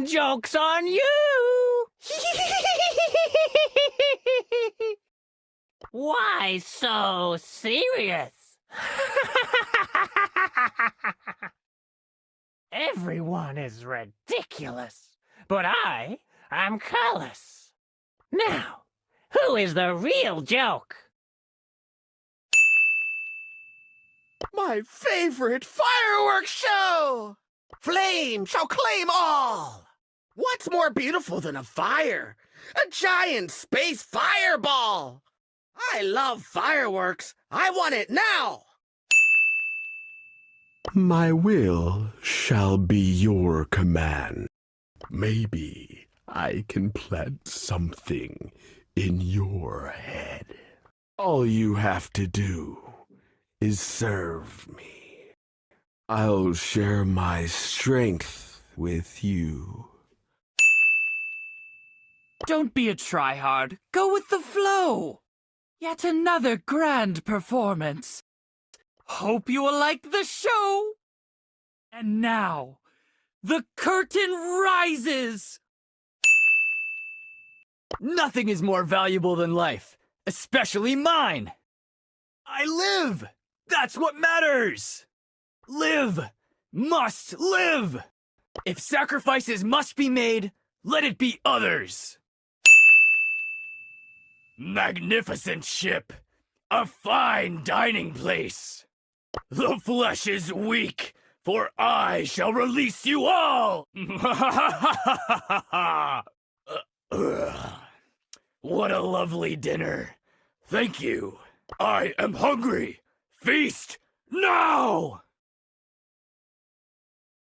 Joke's on you! Why so serious? Everyone is ridiculous, but I am callous. Now, who is the real joke? My favorite fireworks show! Flame shall claim all! What's more beautiful than a fire? A giant space fireball! I love fireworks. I want it now! My will shall be your command. Maybe I can plant something in your head. All you have to do is serve me. I'll share my strength with you. Don't be a tryhard. Go with the flow. Yet another grand performance. Hope you will like the show. And now, the curtain rises. Nothing is more valuable than life, especially mine. I live. That's what matters. Live. Must live. If sacrifices must be made, let it be others. Magnificent ship. A fine dining place. The flesh is weak, for I shall release you all! What a lovely dinner. Thank you. I am hungry. Feast now!